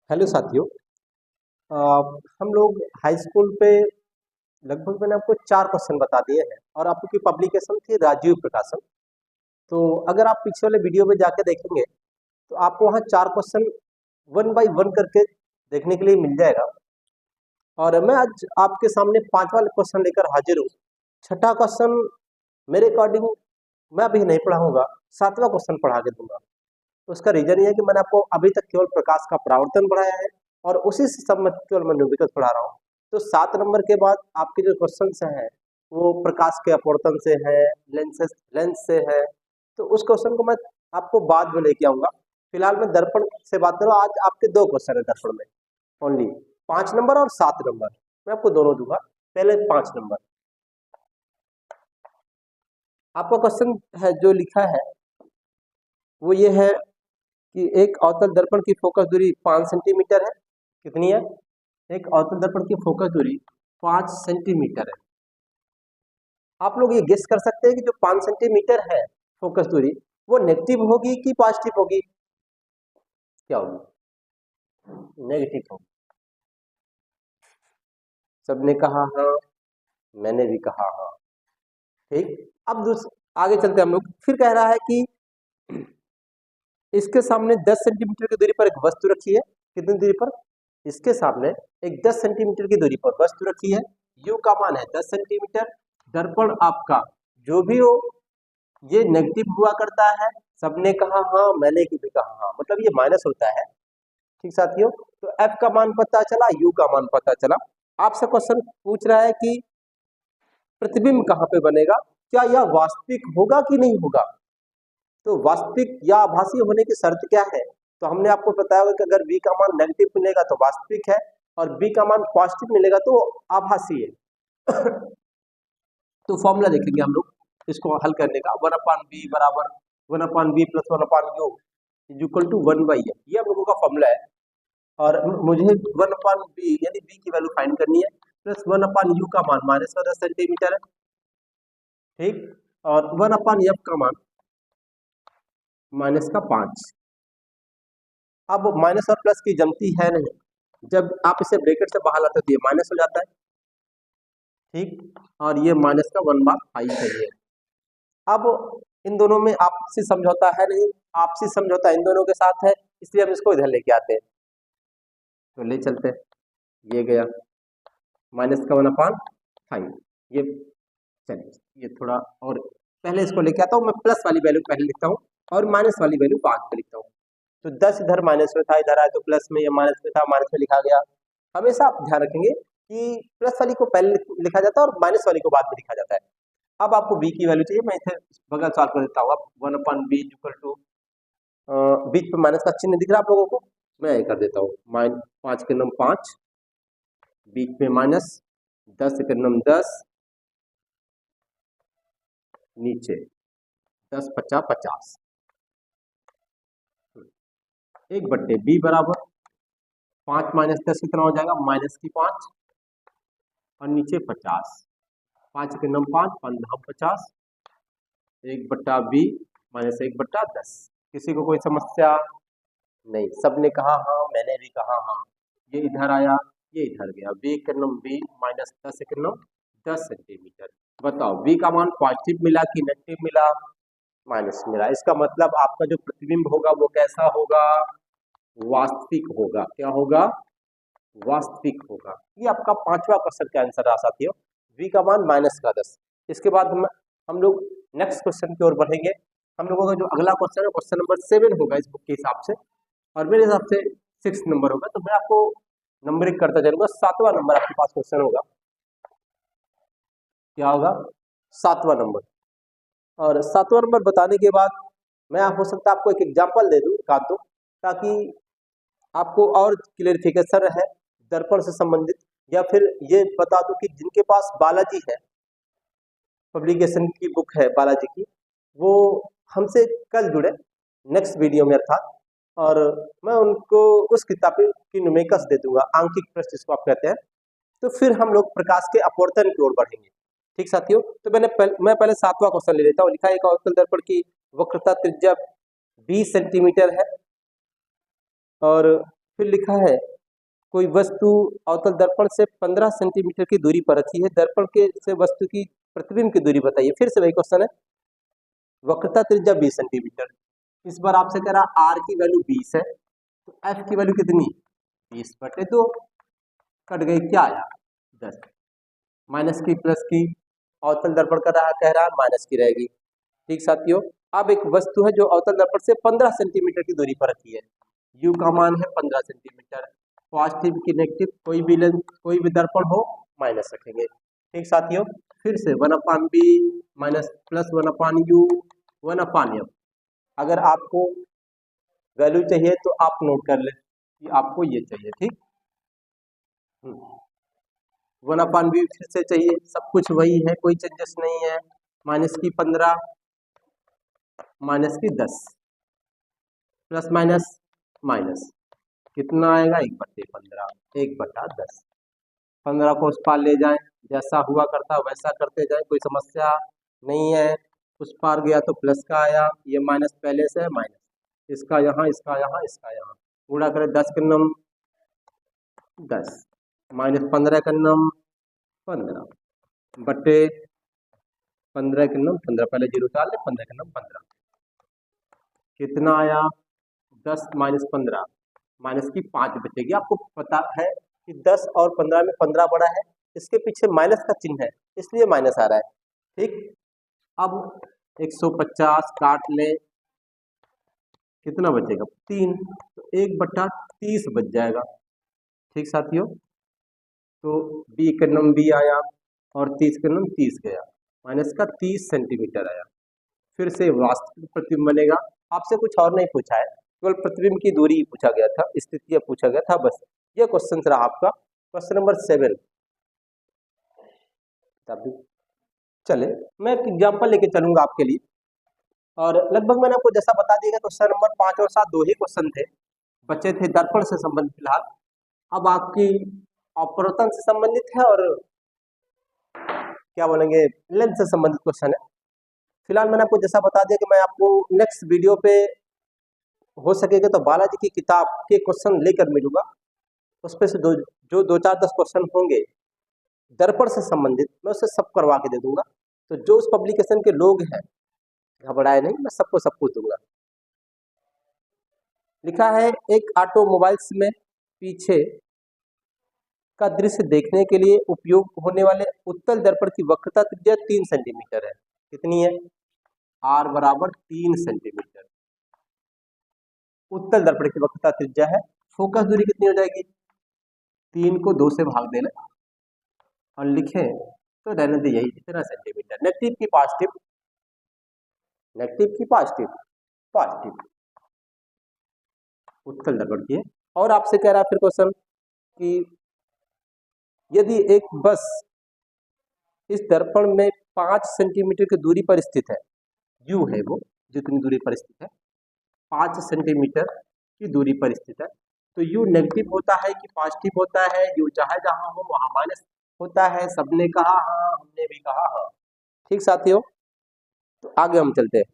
Hello साथियों। हम लोग हाई स्कूल पे लगभग मैंने आपको 4 क्वेश्चन बता दिए हैं और आपकी पब्लिकेशन थी राजीव प्रकाशन। तो अगर आप पीछे वाले वीडियो में जाके देखेंगे तो आपको वहाँ 4 क्वेश्चन वन बाय वन करके देखने के लिए मिल जाएगा। और मैं आज आपके सामने 5वां क्वेश्चन लेकर हाजिर हूँ। छठा क्वेश्चन मेरे अकॉर्डिंग मैं अभी नहीं पढ़ाऊंगा, 7वां क्वेश्चन पढ़ा के दूंगा। उसका रीजन ये है कि मैंने आपको अभी तक केवल प्रकाश का परावर्तन पढ़ाया है और उसी से संबंधित केवल मैं न्यूमेरिकल पढ़ा रहा हूँ। तो 7 नंबर के बाद आपके जो क्वेश्चन हैं वो प्रकाश के अपवर्तन से है, लेंस से है। तो उस क्वेश्चन को मैं आपको बाद में लेके आऊंगा। फिलहाल मैं दर्पण से बात करूँ। आज आपके 2 क्वेश्चन है दर्पण में, ओनली 5 नंबर और 7 नंबर। मैं आपको दोनों दूंगा। पहले 5 नंबर आपका क्वेश्चन है जो लिखा है वो ये है कि एक अवतल दर्पण की फोकस दूरी 5 सेंटीमीटर है। कितनी है? एक अवतल दर्पण की फोकस दूरी 5 सेंटीमीटर है। आप लोग ये गेस कर सकते हैं कि जो 5 सेंटीमीटर है फोकस दूरी वो नेगेटिव होगी कि पॉजिटिव होगी? क्या होगी? नेगेटिव होगी। सबने कहा हाँ, मैंने भी कहा हाँ। ठीक। अब आगे चलते हम लोग। फिर कह रहा है कि इसके सामने 10 सेंटीमीटर की दूरी पर एक वस्तु रखी है। कितनी दूरी पर? इसके सामने एक 10 सेंटीमीटर की दूरी पर वस्तु रखी है। यू का मान है 10 सेंटीमीटर। दर्पण आपका जो भी हो ये नेगेटिव हुआ करता है। सबने कहा हाँ, मैंने भी कहा हाँ, मतलब ये माइनस होता है। ठीक साथियों, तो एफ का मान पता चला, यू का मान पता चला। आपसे क्वेश्चन पूछ रहा है कि प्रतिबिंब कहाँ पे बनेगा, क्या यह वास्तविक होगा कि नहीं होगा? तो वास्तविक या आभासी होने की शर्त क्या है? तो हमने आपको बताया कि अगर बी का मान नेगेटिव मिलेगा तो वास्तविक है और बी का मान पॉजिटिव मिलेगा तो आभासी है। तो फॉर्मूला देखेंगे हम लोग इसको हल करने का। 1/b बराबर 1/b plus 1/u equal to 1/n, ये हम लोगों का फॉर्मूला है। और मुझे 1/b यानी b की वैल्यू फाइंड करनी है, प्लस 1/u का मान -10 सेंटीमीटर है। ठीक। और 1/f का मान -5। अब माइनस और प्लस की जमती है नहीं, जब आप इसे ब्रैकेट से बाहर लाते हो तो ये माइनस हो जाता है। ठीक। और ये माइनस का 1/5 है ये। अब इन दोनों में आपसी समझौता है नहीं, आपसी समझौता इन दोनों के साथ है, इसलिए हम इसको इधर लेके आते हैं। तो ले चलते हैं, ये गया माइनस का 1/5 ये। चलिए ये थोड़ा और पहले इसको लेके आता हूँ। मैं प्लस वाली वैल्यू पहले लिखता हूँ और माइनस वाली वैल्यू बाद में लिखता हूँ। तो 10 इधर माइनस में था, इधर आया तो प्लस में, ये माइनस में था माइनस में लिखा गया। हमेशा आप ध्यान रखेंगे कि प्लस वाली को पहले लिखा जाता है और माइनस वाली को बाद में लिखा जाता है। अब आपको b की वैल्यू चाहिए, मैं इसे बगल सॉल्व कर देता हूँ। अब 1/b इक्वल टू, बीच पे माइनस का चिन्ह दिख रहा है आप लोगों को, मैं ये कर देता हूँ। 5 के नम 5, बीच में माइनस, 10 के नम 10, नीचे 10 50 50, 1/b बराबर 5 माइनस 10 कितना हो जाएगा? -5 और नीचे 50, 5 के नम 5, 5 50, 1/b -1/10। किसी को कोई समस्या नहीं? सबने कहा हाँ, मैंने भी कहा हाँ। ये इधर आया, ये इधर गया। b के नम b -10 के नम 10 सेंटीमीटर। बताओ b का मान पॉजिटिव मिला कि नेगेटिव मिला? माइनस मिला। इसका मतलब आपका जो प्रतिबिंब होगा वो कैसा होगा? वास्तविक होगा। क्या होगा? वास्तविक होगा। ये आपका 5वां क्वेश्चन का आंसर रहा साथियों, v का मान -10। इसके बाद हम लोग नेक्स्ट क्वेश्चन की ओर बढ़ेंगे। हम लोगों का जो अगला क्वेश्चन है क्वेश्चन नंबर 7 होगा इस बुक के हिसाब से, और मेरे हिसाब से 6 नंबर होगा। तो मैं आपको नंबरिंग करता चलूंगा। 7वां नंबर आपके पास क्वेश्चन होगा। क्या होगा? 7वां नंबर। और 7वां नंबर बताने के बाद मैं हो सकता है आपको एक एग्जाम्पल दे दूं, ताकि आपको और क्लियरिफिकेशन रहे दर्पण से संबंधित, या फिर ये बता दूं कि जिनके पास बालाजी है, पब्लिकेशन की बुक है बालाजी की, वो हमसे कल जुड़े नेक्स्ट वीडियो में अर्थात, और मैं उनको उस किताब की नुमेकस दे दूंगा, आंकिक प्रश्न जिसको आप कहते हैं। तो फिर हम लोग प्रकाश के अपवर्तन की ओर बढ़ेंगे। ठीक साथियों, तो मैं पहले 7वां क्वेश्चन ले लेता हूँ। लिखा है एक अवतल दर्पण की वक्रता त्रिज्या 20 सेंटीमीटर है और फिर लिखा है कोई वस्तु अवतल दर्पण से 15 सेंटीमीटर की दूरी पर रखी है, दर्पण के से वस्तु की प्रतिबिंब की दूरी बताइए। फिर से वही क्वेश्चन है, वक्रता त्रिज्या 20 सेंटीमीटर। इस बार आपसे कह रहा आर की वैल्यू 20 है, तो एफ की वैल्यू कितनी, 20/2 कट गई, क्या आया 10। माइनस की प्लस की, अवतल दर्पण का रहा कह रहा माइनस की रहेगी। ठीक साथियों, अब एक वस्तु है जो अवतल दर्पण से 15 सेंटीमीटर की दूरी पर रखी है, यू का मान है 15 सेंटीमीटर। पॉजिटिव की नेगेटिव कोई भी लेंस कोई भी दर्पण हो माइनस रखेंगे। ठीक साथियों, फिर से 1/b minus plus 1/u 1/f। अगर आपको वैल्यू चाहिए तो आप नोट कर ले कि आपको ये चाहिए। ठीक, 1/b फिर से चाहिए, सब कुछ वही है, कोई चेंजेस नहीं है। माइनस की 15 माइनस की 10 प्लस माइनस माइनस कितना आएगा 1/15 1/10। 15 को उस पार ले जाएं, जैसा हुआ करता वैसा करते जाएं, कोई समस्या नहीं है। उस पार गया तो प्लस का आया, ये माइनस पहले से है, माइनस इसका यहाँ इसका यहाँ इसका यहाँ, पूरा करें 10 के नम 10 माइनस 15 का नम 15 बटे 15 के नम 15, पहले जीरो डाल ले, 15 के नम 15 कितना आया 10 माइनस 15 माइनस की 5 बचेगी। आपको पता है कि 10 और 15 में 15 बड़ा है, इसके पीछे माइनस का चिन्ह है इसलिए माइनस आ रहा है। ठीक, अब 150 काट ले, कितना बचेगा 3, तो 1/30 बच जाएगा। ठीक साथियों, तो b का नम b आया और 30 का नम 30 गया, माइनस का 30 सेंटीमीटर आया। फिर से वास्तविक प्रतिबिंब बनेगा। आपसे कुछ और नहीं पूछा है, केवल प्रतिबिंब की दूरी पूछा गया था, स्थिति पूछा गया था, बस ये क्वेश्चन रहा आपका, क्वेश्चन नंबर 7। चले मैं एक एग्जाम्पल लेके चलूंगा आपके लिए, और लगभग मैंने आपको जैसा बता दिया, क्वेश्चन नंबर 5 और 7 दो ही क्वेश्चन थे बच्चे थे दर्पण से संबंधित फिलहाल। अब आपकी अपवर्तन से संबंधित है और क्या बोलेंगे लेंस से संबंधित क्वेश्चन है। फिलहाल मैंने आपको जैसा बता दिया कि मैं आपको नेक्स्ट वीडियो पे हो सकेगा तो बालाजी की किताब के क्वेश्चन लेकर मिलूंगा, उस पे से जो 2-4-10 क्वेश्चन होंगे दर्पण से संबंधित मैं उससे सब करवा के दे दूंगा। तो जो उस पब्लिकेशन के लोग हैं घबराए नहीं, मैं सबको सब कुछ दूंगा। लिखा है एक ऑटोमोबाइल्स में पीछे का दृश्य देखने के लिए उपयोग होने वाले उत्तल दर्पण की वक्रता त्रिज्या 3 सेंटीमीटर है। कितनी है, r बराबर 3 सेंटीमीटर उत्तल दर्पण की वक्रता त्रिज्या है। फोकस दूरी कितनी हो जाएगी, 3 को 2 से भाग देना और लिखें तो रहने दे यही इतना सेंटीमीटर। नेगेटिव की पॉजिटिव, नेगेटिव की पॉजिटिव, पॉजिटिव उत्तल दर्पण की है। और आपसे कह रहा है फिर क्वेश्चन कि यदि एक बस इस दर्पण में 5 सेंटीमीटर की दूरी पर स्थित है, यू है वो जितनी दूरी पर स्थित है 5 सेंटीमीटर की दूरी पर स्थित है, तो यू नेगेटिव होता है कि पॉजिटिव होता है, यू चाहे जहां हो वहां माइनस होता है। सबने कहा हाँ, हमने भी कहा हाँ। ठीक साथियों, तो आगे हम चलते हैं।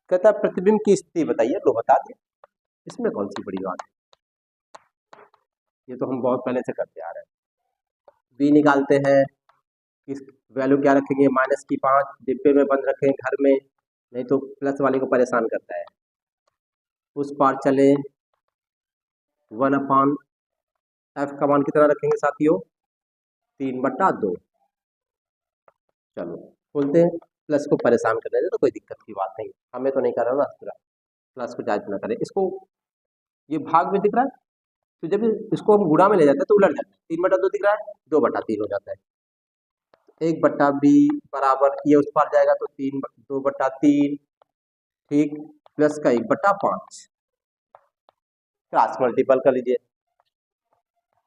कहता है प्रतिबिंब की स्थिति बताइए, लो बता दिया, इसमें कौन सी बड़ी बात है, ये तो हम बहुत पहले से करते आ रहे हैं। बी निकालते हैं, इस वैल्यू क्या रखेंगे, -5 डिब्बे में बंद रखें घर में, नहीं तो प्लस वाले को परेशान करता है। उस पार चले 1/f का मान कितना रखेंगे साथियों, 3/2। चलो बोलते हैं, प्लस को परेशान करने दे तो कोई दिक्कत की बात नहीं, हमें तो नहीं कर रहा ना, प्लस को जायज ना करें। इसको ये भाग में दिख रहा है, तो जब इसको हम गुणा में ले जाते हैं तो उलट जाता है, 3/2 दिख रहा है, 2/3 हो जाता है। 1/b बराबर ये उस पार जाएगा तो 2/3, ठीक, प्लस का 1/5 क्रॉस मल्टीपल कर लीजिए।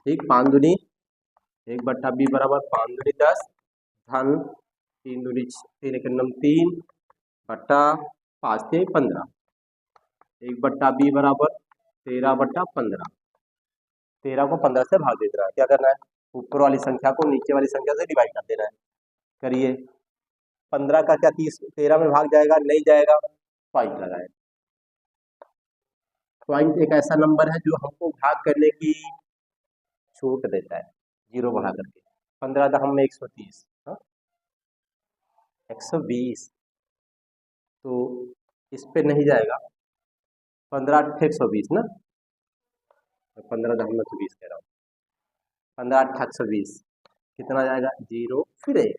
ठीक, 5 दूनी 1/b बराबर 5 दूनी 10 धन 3 दूनी 3 3 बट्टा 5 से 15, 1/b बराबर 13/15। 13 को 15 से भाग दे देना है, क्या करना है, ऊपर वाली संख्या को नीचे वाली संख्या से डिवाइड कर देना है। करिए, 15 का क्या 13 में भाग जाएगा, नहीं जाएगा, 5 लगाए। पॉइंट एक ऐसा नंबर है जो हमको भाग करने की छूट देता है, जीरो बढ़ा करके। 15 दहम में 130, 120, तो इस पे नहीं जाएगा। 15 8 120 ना, 15 दहम में तो 20 कह रहा हूँ। 15 8 120 कितना जाएगा, जीरो फिर एक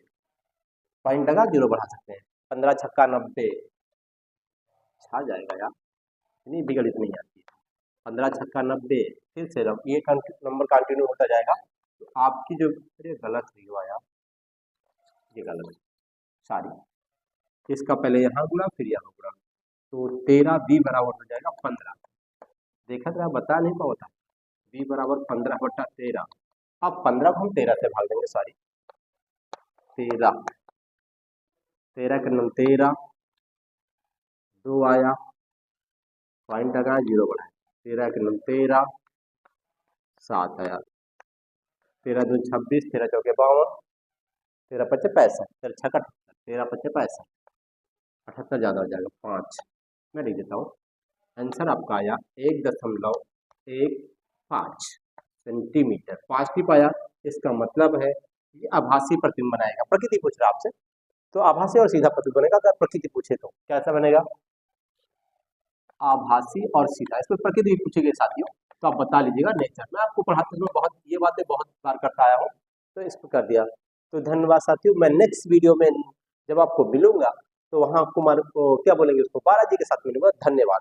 पॉइंट लगा, जीरो बढ़ा सकते हैं। 15 छक्का 90, छा जाएगा यार, इतनी भी गणित नहीं आती। 15 छक्का 90, फिर से ये नंबर कंटिन्यू होता जाएगा। तो आपकी जो, अरे गलत हुआ यार, ये गलत, सॉरी, इसका पहले यहाँ गुणा फिर यहाँ गुणा, तो 13 b बराबर हो जाएगा 15। देखा था, बता नहीं पाता, b बराबर 15/13। अब 15 को हम 13 से भाग देंगे, सॉरी, 13 के नम 13, 2 आया, पॉइंट लगा, जीरो बढ़ाया। 13 के नम 13, 7 आया। 13 दूनी 26, 13 चौके 52, 13 पच्चे 65, 13 छक्का 13 पच्चे 65, 78 ज़्यादा हो जाएगा 5। मैं लिख देता हूँ, आंसर आपका आया 1.15 सेंटीमीटर। 5 नहीं पाया, इसका मतलब है ये आभासी प्रतिबिंब बनाएगा। प्रकृति पूछ रहा आपसे, तो आभासी और सीधा प्रतिबिंब बनेगा। अगर प्रकृति पूछे तो कैसा बनेगा, आभासी और सीधा। इसमें प्रकृति भी पूछेगी साथियों, तो आप बता लीजिएगा। नेचर मैं आपको पढ़ाते समय बहुत ये बातें बहुत बार करता आया हूँ, तो इसको कर दिया। तो धन्यवाद साथियों, मैं नेक्स्ट वीडियो में जब आपको मिलूंगा तो वहाँ कुमार को क्या बोलेंगे, उसको बालाजी के साथ मिलूंगा। धन्यवाद।